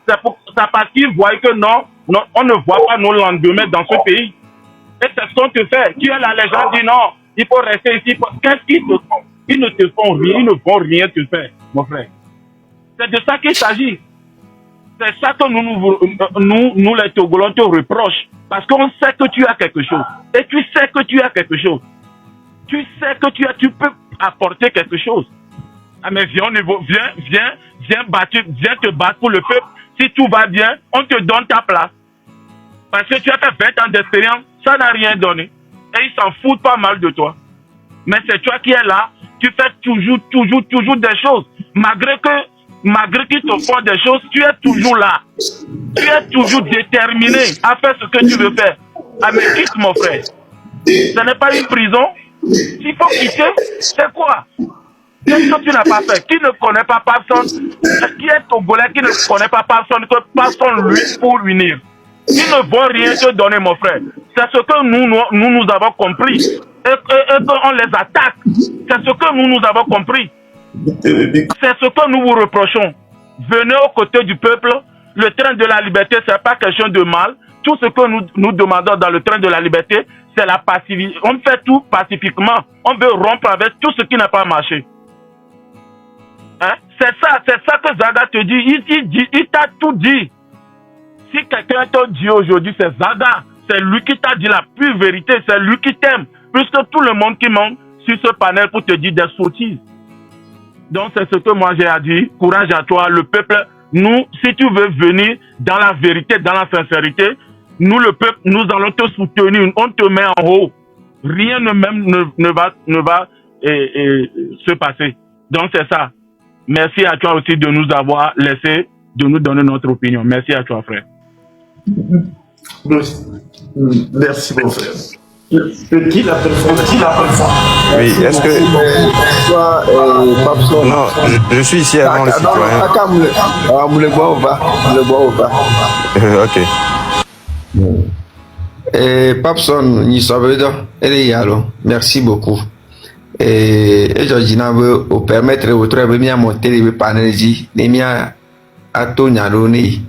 C'est parce qu'ils voient que non, on ne voit pas nos lendemains dans ce pays. Et c'est ce qu'on te fait. Tu es là, les gens disent non, il faut rester ici. Qu'est-ce qu'ils te font? Ils ne te font rien, ils ne vont rien te faire, mon frère. C'est de ça qu'il s'agit. C'est ça que nous les Togolais te reprochent. Parce qu'on sait que tu as quelque chose. Et tu sais que tu as quelque chose. Tu sais que tu peux apporter quelque chose. Ah mais viens te battre pour le peuple. Si tout va bien, on te donne ta place. Parce que tu as fait 20 ans d'expérience, ça n'a rien donné. Et ils s'en foutent pas mal de toi. Mais c'est toi qui es là, tu fais toujours des choses. Malgré qu'ils te font des choses, tu es toujours là. Tu es toujours déterminé à faire ce que tu veux faire. Ah mais quitte mon frère. Ce n'est pas une prison. S'il faut quitter, c'est quoi? Qu'est-ce que tu n'as pas fait? Qui ne connaît pas personne? Qui est Togolais qui ne connaît pas personne que personne lui pour unir? Ils ne vont rien te donner, mon frère. C'est ce que nous avons compris. Et qu'on les attaque. C'est ce que nous avons compris. C'est ce que nous vous reprochons. Venez aux côtés du peuple. Le train de la liberté, ce n'est pas quelque chose de mal. Tout ce que nous demandons dans le train de la liberté, c'est la passivité. On fait tout pacifiquement. On veut rompre avec tout ce qui n'a pas marché. Hein? C'est ça que Zaga te dit. Il t'a tout dit. Si quelqu'un te dit aujourd'hui, c'est Zaga. C'est lui qui t'a dit la pure vérité. C'est lui qui t'aime. Plus que tout le monde qui monte sur ce panel pour te dire des sottises. Donc, c'est ce que moi j'ai à dire. Courage à toi, le peuple. Nous, si tu veux venir dans la vérité, dans la sincérité, nous, le peuple, nous allons te soutenir. On te met en haut. Rien ne va se passer. Donc, c'est ça. Merci à toi aussi de nous avoir laissé, de nous donner notre opinion. Merci à toi, frère. Merci, mon frère. Petit la personne. Oui, est-ce que... Non, je suis ici avant le citoyen. Ok. Papson, ni savedo, merci beaucoup. Et Georgina veut permettre au travail de monter les panels, les miens à tout nyaroni.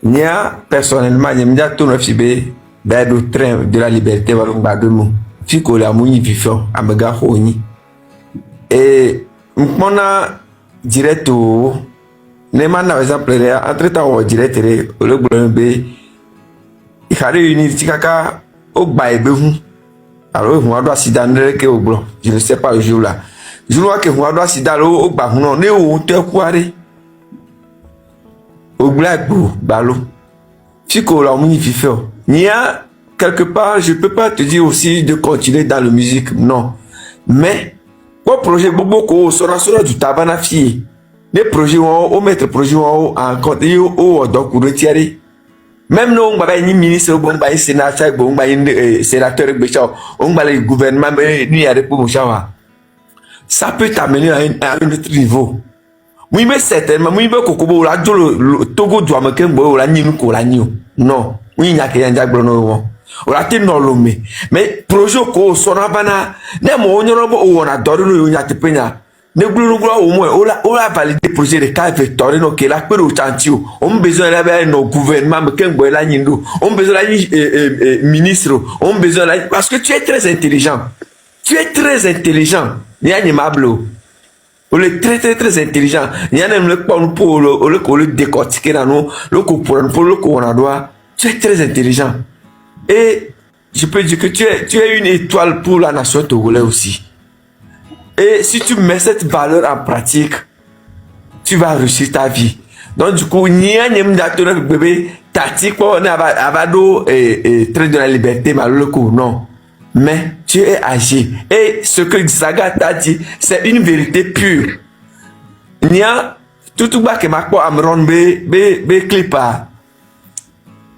Nia personnellement, il y a tout neuf cibé dans train de la liberté, valon bademo. Fico la mouni vivant à mega honi. Et mon a direct au Neman par exemple, entre temps au direct le boulot B. Il a réuni Tikaka au baïbou. Alors, on doit s'y donner que au blanc. Je ne sais pas le jour là. Je vois que on doit s'y donner au bas. On est où on te croirait. Au black ballot. Fico la muni fifo. Il y a quelque part, je peux pas te dire aussi de continuer dans la musique, non. Mais, au projet Bobo sera du tabac fille. Les projets on mettre projet en compte au donc ou retirer. Même nous, on va ni ministre, on va ni sénateur, on va ni sénateur, on va ni gouvernement, ni à République. Ça peut t'amener à un autre niveau. Oui, mais certainement, oui, mais Kokobo, la Togo doit me qu'un la niou, la niou. Non, oui, il n'y a qu'un diagnostico. On a été non l'homme. Mais projet ko sonabana, ne mo on a doré nous, on a te peigna. Ne glou au moins, on a validé projet de cas vectoré, no, que la peur au tantio. On besoin d'avoir nos gouvernements, mais qu'un boy la niou. On besoin d'un ministre, on besoin d'un, parce que tu es très intelligent. Tu es très intelligent. Ni animable. On est très intelligent. Il y a même le pour le décortiquer dans nous, le coup pour le coup on a droit. Tu es très intelligent. Et je peux dire que tu es une étoile pour la nation togolaise aussi. Et si tu mets cette valeur en pratique, tu vas réussir ta vie. Donc du coup, ni un bébé tactique on a train de la liberté malheureux non. Mais tu es âgé. Et ce que Zaga t'a dit, c'est une vérité pure. Il y a tout bas que ma quoi amron be clipa.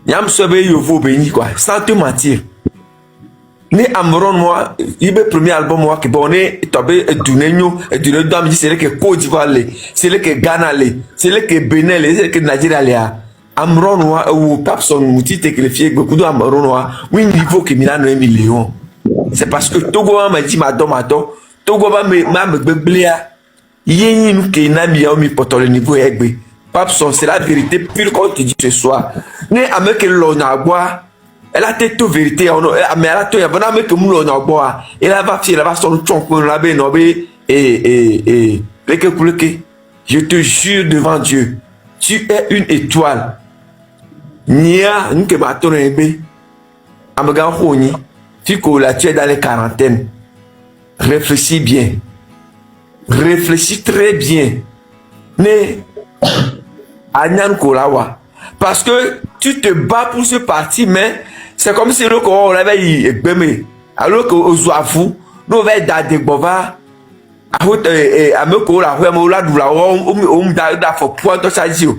Yam sobe yovo béni quoi, sans te mentir. Ni amron moi, il be premier album moi que bon est tombé dunenyo et dunenyo dame dit c'est que Côte d'Ivoire c'est que Ghana c'est que Bénin c'est que Nigeria là. Amron moi ou Papson mouti te qualifié beaucoup d'amron moi, oui niveau que Milan 1 million. C'est parce que Togo m'a dit madame Togo m'a me bébléa. Yéni nous qui n'a mis au mi poto le niveau égbe. Papson, c'est la vérité pure qu'on te dit ce soir. Ne ameke l'on boire. Elle a été toute vérité. Mais elle a tout. Elle a que nous l'on boire. Elle va son tronc là bas nobé et je te jure devant Dieu, tu es une étoile. Nia nke baton ebe. Amega honi. Tu es dans les quarantaines. Réfléchis bien. Réfléchis très bien. Ne Anyan Kolawa. Parce que tu te bats pour ce parti, mais c'est comme si nous on avait eu alors que aux avou, nous va dans des bova. À me colla, la doula, da for point de chagio.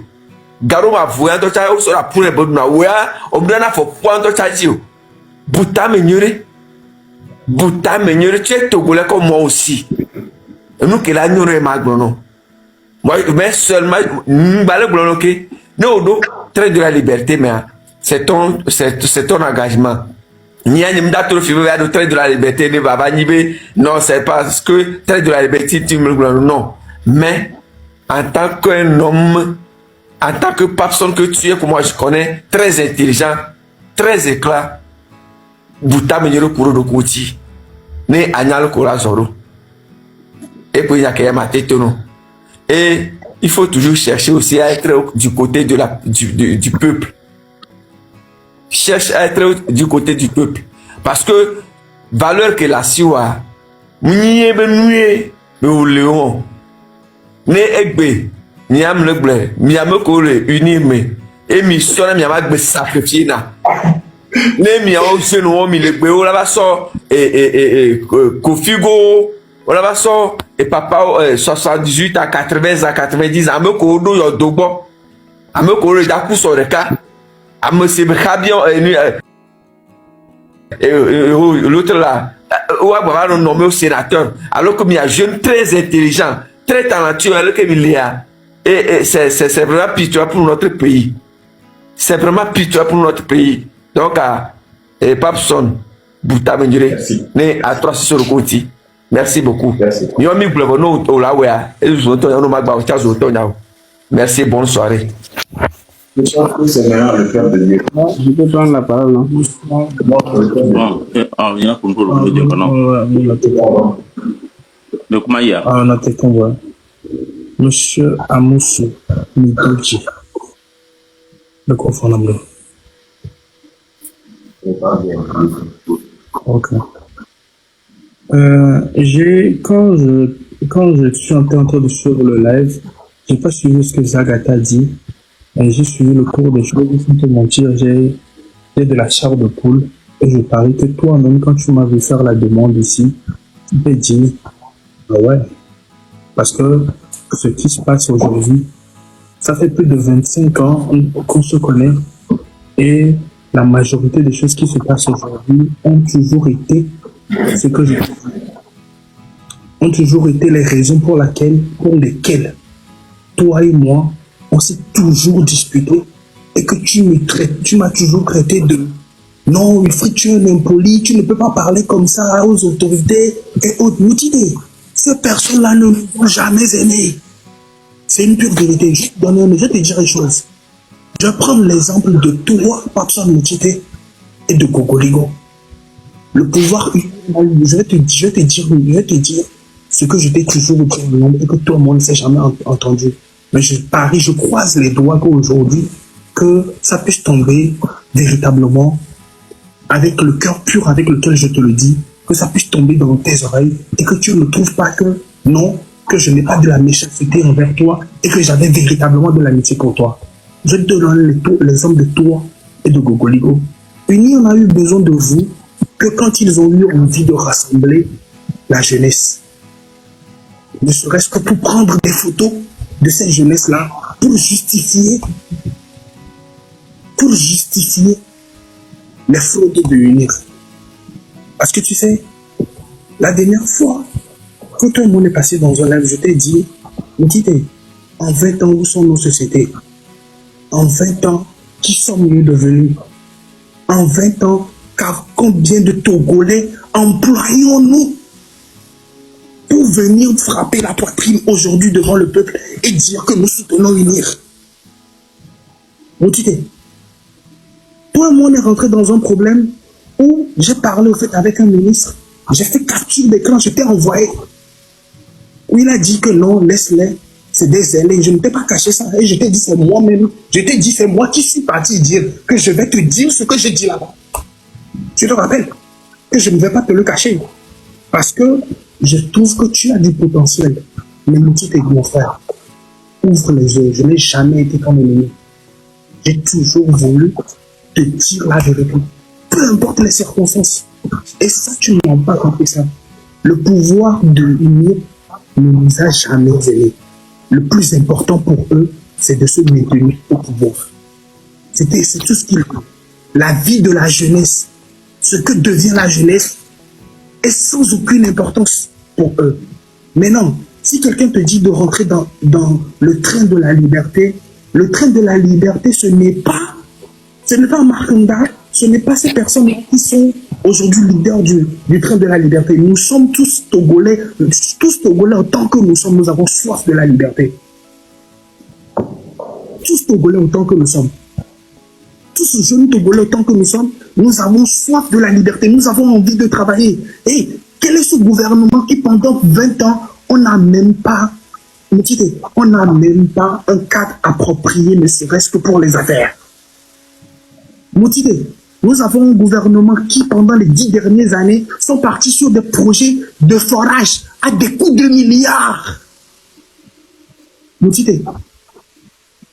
Garo ma voix de chagio sur la poule bonne na wea, on donne for point de chagio. Bouta menyure, tu es togolais comme moi aussi. Nous qui la nous remagons. Moi, mais seulement, non, très de la liberté, mais c'est ton engagement. Ni un imda tout le film de très de la liberté, ne va pas nier. Non, c'est parce que très de la liberté, tu me non. Mais, en tant qu'un homme, en tant que personne que tu es, que moi je connais, très intelligent, très éclat, Bouta me le courant de Kouti, ne Agnal Korazoro. Et puis il y a qu'à ma tête, non. Et il faut toujours chercher aussi à être du côté du peuple. Cherche à être du côté du peuple. Parce que, valeur que la siwa, m'y benoué, me léon, ne egbe, niam le blé, miam kole, unime, et mi sonne miam sacrifié na. Ne mi a aussi nous, mi le béo là-bas sort, Kofigo, là-bas sort, et papa 78 à 80 à 90 à me kodo yo dobo à me kodo d'acoup sur le cas à me se bien l'autre là où va nommer au sénateur alors que il y a jeune très intelligent très talentueux alors que il y a et c'est vraiment pitoyable pour notre pays, c'est vraiment pitoyable pour notre pays. Donc et Papson Bouta Menjure né à 3 sur le côté. Merci beaucoup. Merci, bonne soirée. Je pense que c'est meilleur le cœur de Dieu. Je peux prendre la parole, non? Monsieur Amoussou Midouji, le confondant. Ok. Quand je suis en train de suivre le live, j'ai pas suivi ce que Zagata dit, mais j'ai suivi le cours des choses. Sans te mentir, j'ai de la chair de poule et je parie que toi-même, quand tu m'as vu faire la demande ici, tu t'es dit, ah ouais, parce que ce qui se passe aujourd'hui, ça fait plus de 25 ans qu'on se connaît et la majorité des choses qui se passent aujourd'hui ont toujours été ce que je ont toujours été les raisons pour lesquelles toi et moi, on s'est toujours disputé et que tu m'as toujours traité de non, il faut que tu es un impoli, tu ne peux pas parler comme ça aux autorités et autres. Nous disons, ces personnes-là ne nous ont jamais aimés. C'est une pure vérité. Je vais te dire une chose. Je vais prendre l'exemple de toi, Papson Moutité, et de Gogoligo. Le pouvoir, je vais te dire ce que je t'ai toujours dit et que tout le monde ne s'est jamais entendu. Mais je parie, je croise les doigts qu'aujourd'hui, que ça puisse tomber véritablement avec le cœur pur avec lequel je te le dis, que ça puisse tomber dans tes oreilles et que tu ne trouves pas que non, que je n'ai pas de la méchanceté envers toi et que j'avais véritablement de l'amitié pour toi. Je te donne l'exemple de toi et de Gogoligo. Uni, on a eu besoin de vous que quand ils ont eu envie de rassembler la jeunesse, ne serait-ce que pour prendre des photos de cette jeunesse-là, pour justifier les fautes de Unir. Parce que tu sais, la dernière fois, quand tout le monde est passé dans un live, je t'ai dit, en 20 ans, où sont nos sociétés? En 20 ans, qui sommes-nous devenus? En 20 ans, car combien de Togolais employons-nous pour venir frapper la poitrine aujourd'hui devant le peuple et dire que nous soutenons Unir? Moutité. Toi et moi, on est rentré dans un problème où j'ai parlé au fait avec un ministre, j'ai fait capture d'écran, je t'ai envoyé. Où il a dit que non, laisse-les, c'est des ailés. Je ne t'ai pas caché ça. Et je t'ai dit, c'est moi-même. Je t'ai dit, c'est moi qui suis parti dire que je vais te dire ce que j'ai dit là-bas. Tu te rappelles que je ne vais pas te le cacher. Parce que je trouve que tu as du potentiel. Mais Moutité, mon frère, ouvre les yeux. Je n'ai jamais été ton ennemi. J'ai toujours voulu te dire la vérité. Peu importe les circonstances. Et ça, tu ne m'as pas compris ça. Le pouvoir de l'unir ne nous a jamais aimés. Le plus important pour eux, c'est de se maintenir au pouvoir. C'est tout ce qu'ils font. La vie de la jeunesse, ce que devient la jeunesse, est sans aucune importance pour eux. Mais non, si quelqu'un te dit de rentrer dans le train de la liberté, le train de la liberté, ce n'est pas Markanda, ce n'est pas ces personnes qui sont aujourd'hui leaders du train de la liberté. Nous sommes tous Togolais autant que nous sommes, nous avons soif de la liberté. Tous Togolais autant que nous sommes. Tous jeunes Togolais autant que nous sommes, nous avons soif de la liberté, nous avons envie de travailler. Et quel est ce gouvernement qui pendant 20 ans, on n'a même pas un cadre approprié, ne serait-ce que pour les affaires. Motivé. Nous avons un gouvernement qui, pendant les 10 dernières années, sont partis sur des projets de forage à des coûts de milliards. Motivé.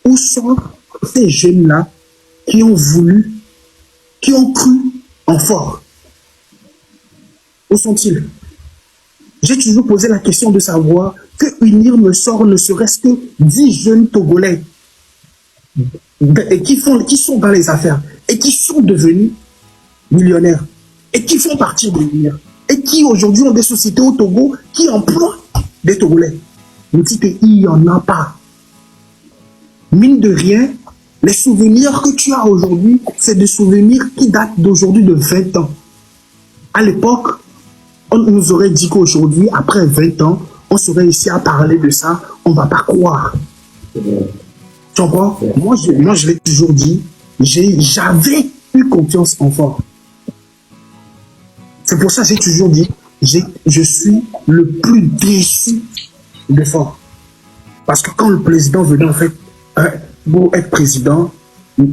Où sont ces jeunes-là qui ont cru en fort? Où sont-ils? J'ai toujours posé la question de savoir que UNIR me sort ne serait-ce que 10 jeunes Togolais qui sont dans les affaires et qui sont devenus millionnaires et qui font partie de l'UNIR et qui aujourd'hui ont des sociétés au Togo qui emploient des Togolais. Il n'y en a pas. Mine de rien, les souvenirs que tu as aujourd'hui, c'est des souvenirs qui datent d'aujourd'hui de 20 ans. À l'époque, on nous aurait dit qu'aujourd'hui, après 20 ans, on serait ici à parler de ça, on ne va pas croire. Tu comprends? Moi, je l'ai toujours dit, j'avais eu confiance en Fort. C'est pour ça que j'ai toujours dit, je suis le plus déçu de Fort. Parce que quand le président venait, en fait, pour être président,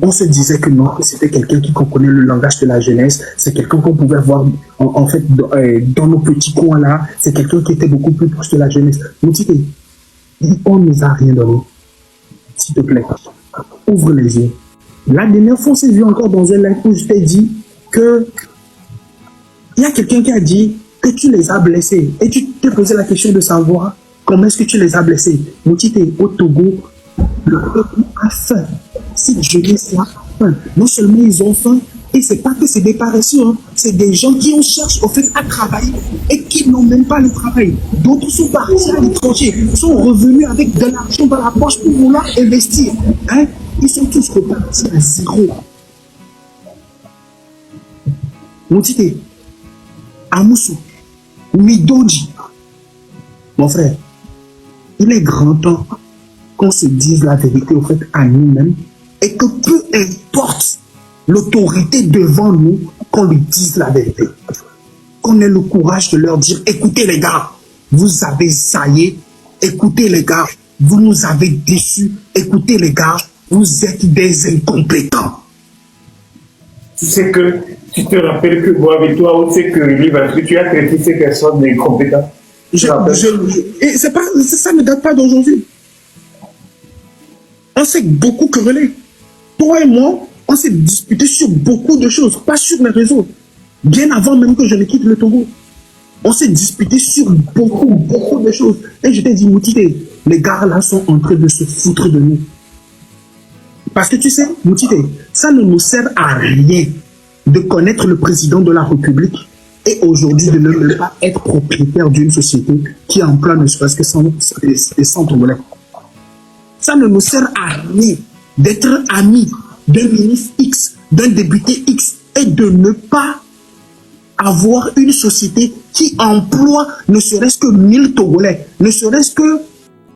on se disait que non, que c'était quelqu'un qui comprenait le langage de la jeunesse, c'est quelqu'un qu'on pouvait voir en fait dans nos petits coins là, c'est quelqu'un qui était beaucoup plus proche de la jeunesse. On ne nous a rien donné. S'il te plaît, ouvre les yeux. La dernière fois, on s'est vu encore dans un live où je t'ai dit que il y a quelqu'un qui a dit que tu les as blessés. Et tu t'es posé la question de savoir comment est-ce que tu les as blessés. Moutité, au Togo, le peuple a faim. Cette jeunesse-là a faim. Non seulement ils ont faim, et c'est pas que c'est des paresseux, hein. C'est des gens qui cherchent au fait à travailler et qui n'ont même pas le travail. D'autres sont partis à l'étranger, sont revenus avec de l'argent dans la poche pour vouloir investir. Hein? Ils sont tous repartis à zéro. Moutité, Amoussou, Midodji, mon frère, il est grand temps qu'on se dise la vérité au fait à nous-mêmes et que peu importe l'autorité devant nous, qu'on lui dise la vérité. Qu'on ait le courage de leur dire, écoutez les gars, vous avez saillé, écoutez les gars, vous nous avez déçus, écoutez les gars, vous êtes des incompétents. Tu sais que, tu te rappelles que moi avec toi, on sait que tu as traité ces personnes d'incompétents. Et ça ne date pas d'aujourd'hui. On s'est beaucoup querellé. Toi et moi, on s'est disputé sur beaucoup de choses, pas sur les réseaux. Bien avant même que je ne quitte le Togo. On s'est disputé sur beaucoup de choses. Et je t'ai dit, Moutité, les gars là sont en train de se foutre de nous. Parce que tu sais, Moutité, ça ne nous sert à rien de connaître le président de la République et aujourd'hui de ne même pas être propriétaire d'une société qui emploie ne serait-ce que 100 Togolais. Ça ne nous sert à rien d'être amis d'un ministre X, d'un député X et de ne pas avoir une société qui emploie ne serait-ce que 1000 Togolais, ne serait-ce que